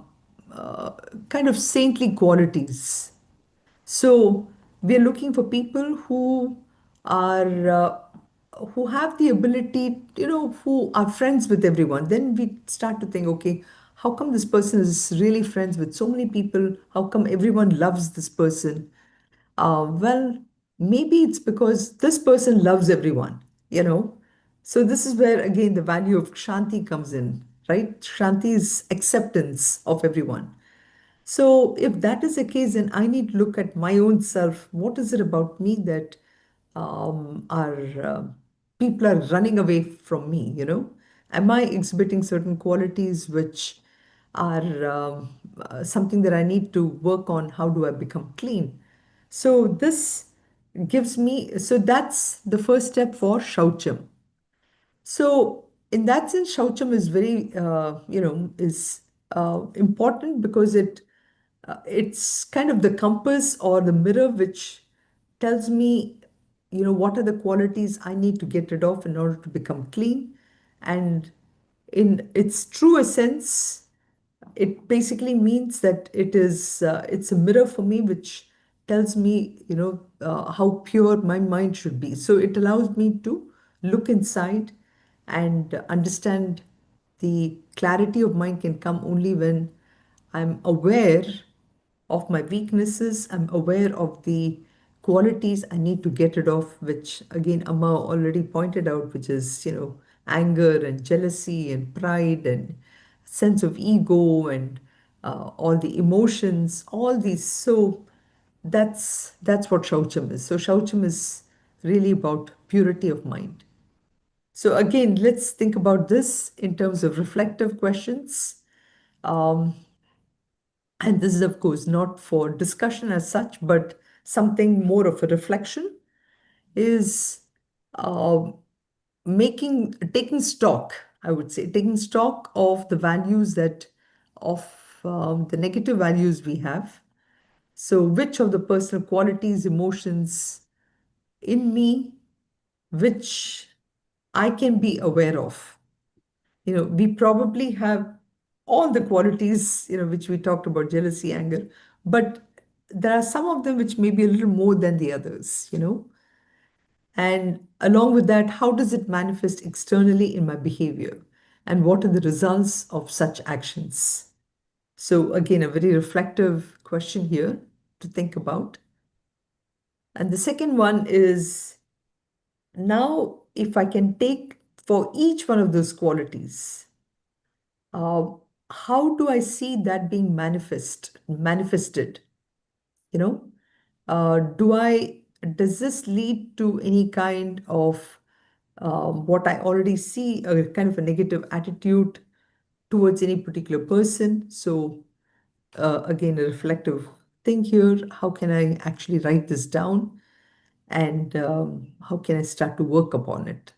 kind of saintly qualities. So we are looking for people are who have the ability, who are friends with everyone. Then we start to think, okay, how come this person is really friends with so many people? How come everyone loves this person? Well, maybe it's because this person loves everyone, you know. So this is where again the value of Shanti comes in, right? Shanti is acceptance of everyone. So, if that is the case, then I need to look at my own self. What is it about me that are people are running away from me? Am I exhibiting certain qualities which are something that I need to work on? How do I become clean? So, this gives me, so that's the first step for Shaucham. So in that sense, Shaucham is very, is important because it's kind of the compass or the mirror which tells me, what are the qualities I need to get rid of in order to become clean. And in its true essence, it basically means that it's a mirror for me which tells me how pure my mind should be. So it allows me to look inside and understand the clarity of mind can come only when I'm aware of my weaknesses. I'm aware of the qualities I need to get rid of, which again Amma already pointed out, which is, anger and jealousy and pride and sense of ego and all the emotions, all these. So that's what Shaucham is. So Shaucham is really about purity of mind. So again, let's think about this in terms of reflective questions. Um, and this is, of course, not for discussion as such, but something more of a reflection is uh, taking stock, I would say, taking stock of the values of the negative values we have. So, which of the personal qualities, emotions in me, which I can be aware of? We probably have all the qualities, which we talked about, jealousy, anger, but there are some of them which may be a little more than the others. And along with that, how does it manifest externally in my behavior? And what are the results of such actions? So, again, a very reflective question here to think about. And the second one is now, if I can take for each one of those qualities, uh, how do I see that being manifested? You know, does this lead to any kind of what I already see, a kind of a negative attitude towards any particular person? So, again, a reflective thing here. How can I actually write this down? And how can I start to work upon it?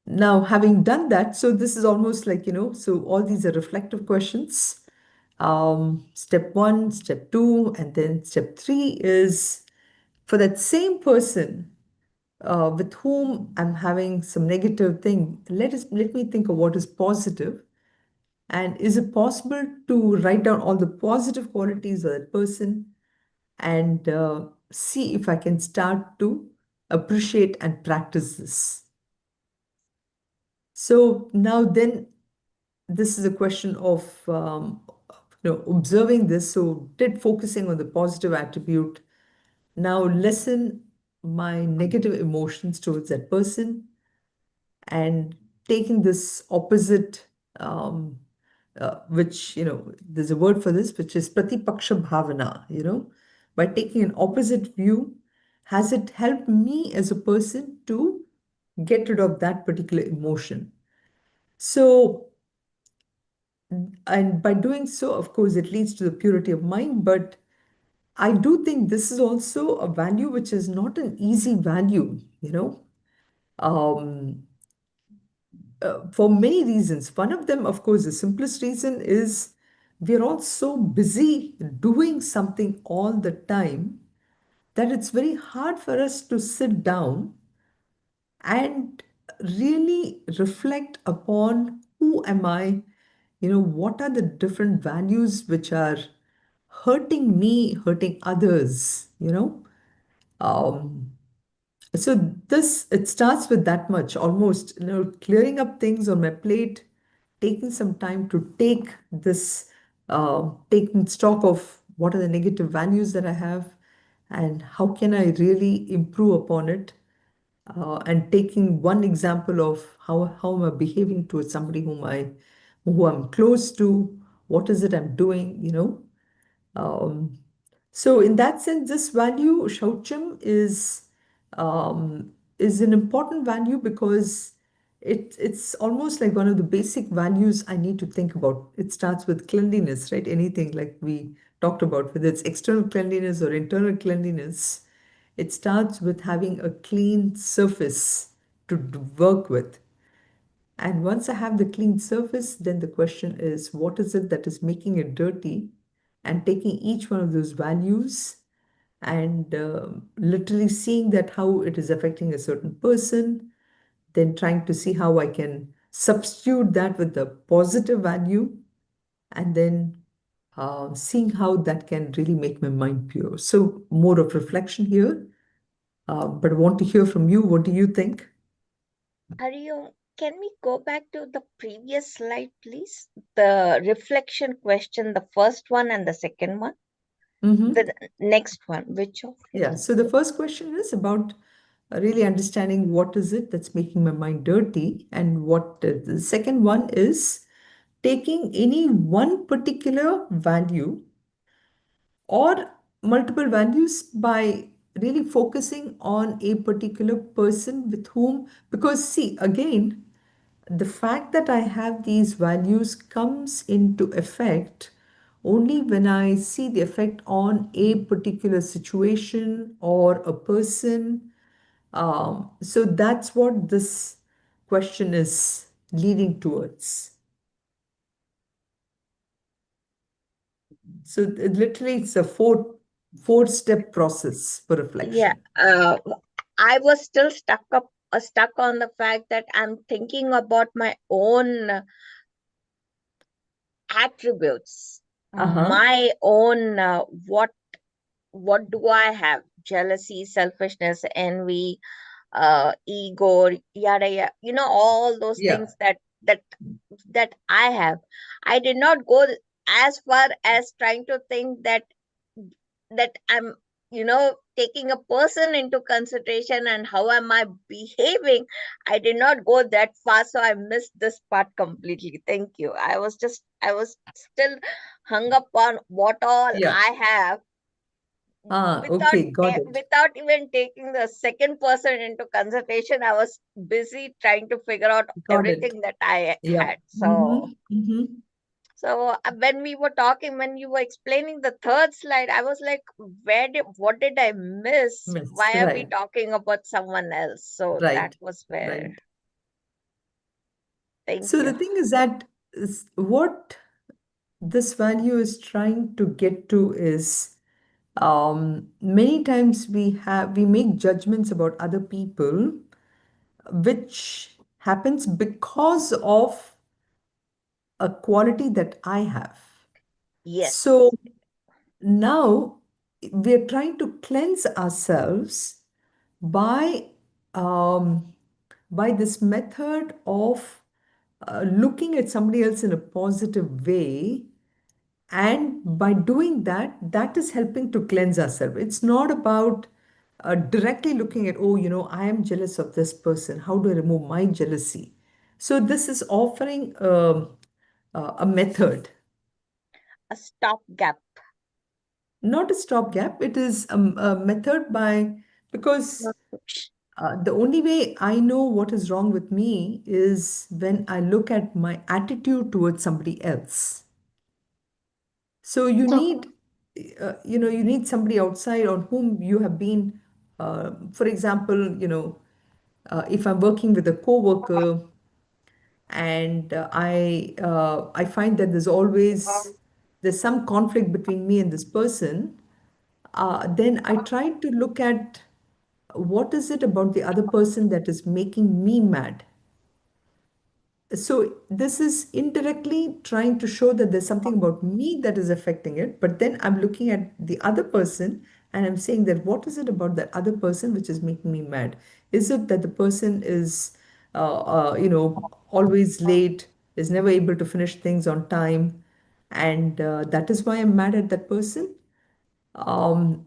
Now, having done that, so this is almost like, so all these are reflective questions. Step one, step two, and then step three is for that same person with whom I'm having some negative thing, let me think of what is positive. And is it possible to write down all the positive qualities of that person and see if I can start to appreciate and practice this? So now then, this is a question of observing this. So did focusing on the positive attribute now lessen my negative emotions towards that person and taking this opposite, which, there's a word for this, which is pratipaksha bhavana, by taking an opposite view, has it helped me as a person to get rid of that particular emotion? So, and by doing so, of course, it leads to the purity of mind, but I do think this is also a value which is not an easy value, um, for many reasons. One of them, of course, the simplest reason is we're all so busy doing something all the time that it's very hard for us to sit down and really reflect upon who am I, what are the different values which are hurting me, hurting others, Um, so this, it starts with that much, almost, clearing up things on my plate, taking some time to taking stock of what are the negative values that I have and how can I really improve upon it. And taking one example of how am I behaving towards somebody who I'm close to, what is it I'm doing, um, so in that sense, this value, Shaucham, is an important value because it's almost like one of the basic values I need to think about. It starts with cleanliness, right? Anything like we talked about, whether it's external cleanliness or internal cleanliness, it starts with having a clean surface to work with. And once I have the clean surface, then the question is, what is it that is making it dirty? And taking each one of those values and literally seeing that how it is affecting a certain person, then trying to see how I can substitute that with the positive value, and then seeing how that can really make my mind pure. So, more of reflection here, but I want to hear from you. What do you think? Can we go back to the previous slide, please? The reflection question, the first one and the second one. Mm-hmm. The next one, which of it? Yeah, so the first question is about really understanding what is it that's making my mind dirty, and what the second one is taking any one particular value or multiple values by really focusing on a particular person with whom, because see, again, the fact that I have these values comes into effect only when I see the effect on a particular situation or a person. So that's what this question is leading towards. So literally, it's a four-step process for Yeah, reflection. I was still stuck on the fact that I'm thinking about my own attributes, Uh-huh. my own what do I have? Jealousy, selfishness, envy, ego, yada yada. All those Yeah, things that I have. I did not go as far as trying to think that I'm taking a person into consideration and how am I behaving. I did not go that far, so I missed this part completely. Thank you. I was still hung up on what all yeah. I have without Okay, got it. without even taking the second person into consideration. I was busy trying to figure out Got it. everything that I Yeah. had. So Mm-hmm. Mm-hmm. when we were talking, when you were explaining the third slide, I was like, what did I miss? Miss, Why are we right, talking about someone else? So that right, was where. right. Thank So the you. thing is that what this value is trying to get to is many times we make judgments about other people, which happens because of a quality that I have. So Yes. now we are trying to cleanse ourselves by um, by this method of looking at somebody else in a positive way, and by doing that, that is helping to cleanse ourselves. It's not about directly looking at, oh, I am jealous of this person, how do I remove my jealousy? So this is offering a method, A stopgap. not a stopgap. It is a method because the only way I know what is wrong with me is when I look at my attitude towards somebody else. So you So, need, you need somebody outside on whom you have been, for example, if I'm working with a coworker and I find that there's some conflict between me and this person, then I try to look at what is it about the other person that is making me mad. So this is indirectly trying to show that there's something about me that is affecting it, but then I'm looking at the other person and I'm saying that what is it about that other person which is making me mad? Is it that the person is, always late, is never able to finish things on time, and that is why I'm mad at that person? Um,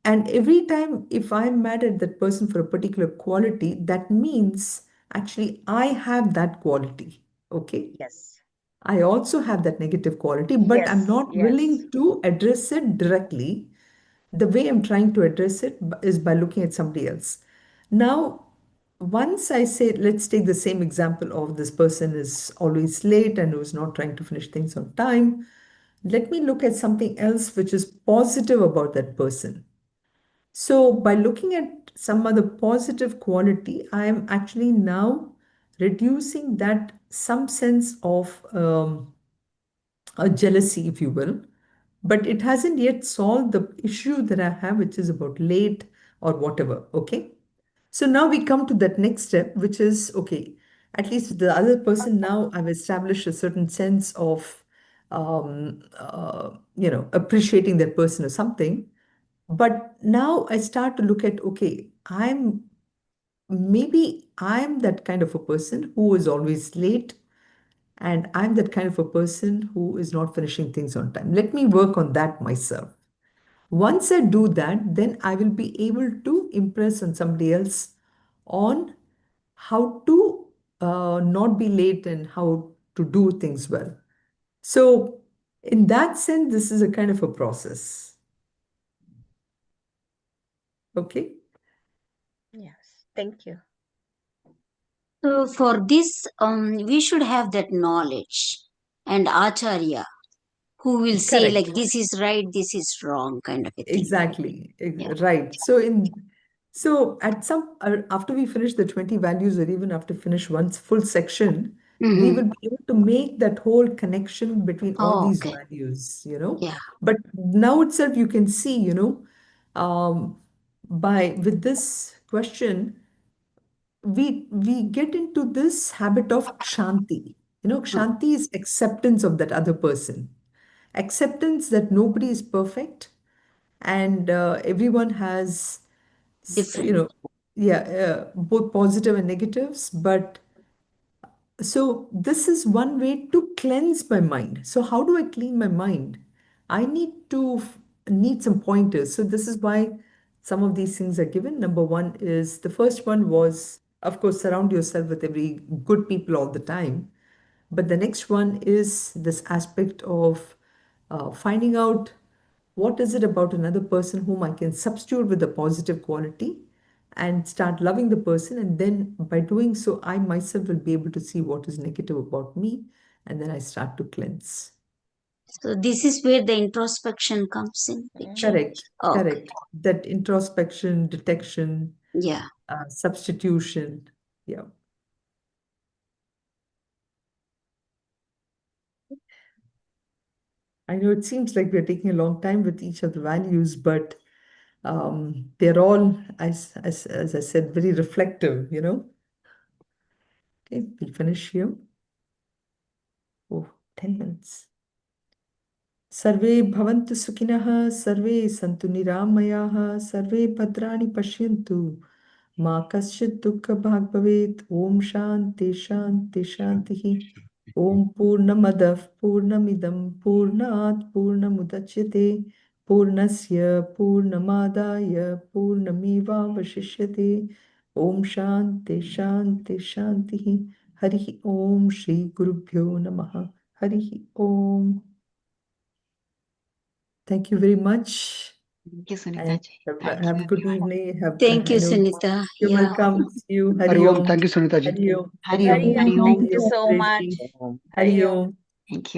and every time, if I'm mad at that person for a particular quality, that means actually I have that quality. Okay. Yes. I also have that negative quality, but I'm Yes. not Yes. willing to address it directly. The way I'm trying to address it is by looking at somebody else. Now, once I say, let's take the same example of this person is always late and who's not trying to finish things on time. Let me look at something else which is positive about that person. So, by looking at some other positive quality, I am actually now reducing that some sense of a jealousy, if you will, but it hasn't yet solved the issue that I have, which is about late or whatever. Okay. So now we come to that next step, which is okay, at least the other person now I've established a certain sense of, appreciating that person or something. But now I start to look at, okay, maybe I'm that kind of a person who is always late, and I'm that kind of a person who is not finishing things on time. Let me work on that myself. Once I do that, then I will be able to impress on somebody else on how to not be late and how to do things well. So, in that sense, this is a kind of a process. Okay. Yes. Thank you. so for this, we should have that knowledge and acharya who will say like Correct. this is right, this is wrong, kind of a thing. Exactly. Yeah. Right. So at some after we finish the 20 values, or even after finish one full section, we will Mm-hmm. be able to make that whole connection between all Oh, these okay. values. Yeah. But now itself you can see, um, by with this question, we get into this habit of kshanti. Oh, Kshanti is acceptance of that other person. Acceptance that nobody is perfect and everyone has s- you different. know yeah both positive and negatives, but so this is one way to cleanse my mind. So how do I clean my mind? I need some pointers. So this is why some of these things are given. Number one is, the first one was, of course, surround yourself with every good people all the time. But the next one is this aspect of finding out what is it about another person whom I can substitute with a positive quality and start loving the person. And then by doing so, I myself will be able to see what is negative about me. And then I start to cleanse. So this is where the introspection comes in picture. Correct, Okay. correct. That introspection, detection, Yeah. substitution. Yeah. I know it seems like we're taking a long time with each of the values, but they're all, as I said, very reflective. Okay, we'll finish here. Oh, 10 minutes. सर्वे भवन्तु सुखिनः, सर्वे सन्तु निरामयाः, सर्वे भद्राणि पश्यन्तु, मा कश्चित् दुःखभाग् भवेत्. ॐ शान्ति शान्ति शान्तिः. ॐ पूर्णमदः पूर्णमिदं पूर्णात् पूर्णमुदच्यते, पूर्णस्य पूर्णमादाय पूर्णमेवावशिष्यते. ॐ शान्ति शान्ति शान्तिः. Hari Om Shri Gurubhyo Namaha. Hari Om. Thank you very much. Thank you, Sunita And ji. have Thank a you, good everyone. evening. Thank you, I know Sunita. you're Yeah. welcome. See you. Hari Hari Om. Om. Thank you, Sunita ji. Hari Om. Hari Om. Hari Hari Om. Om. Thank you Hari Om, so Suresh much. ji. Om. Hari Hari Om. Om. Thank you.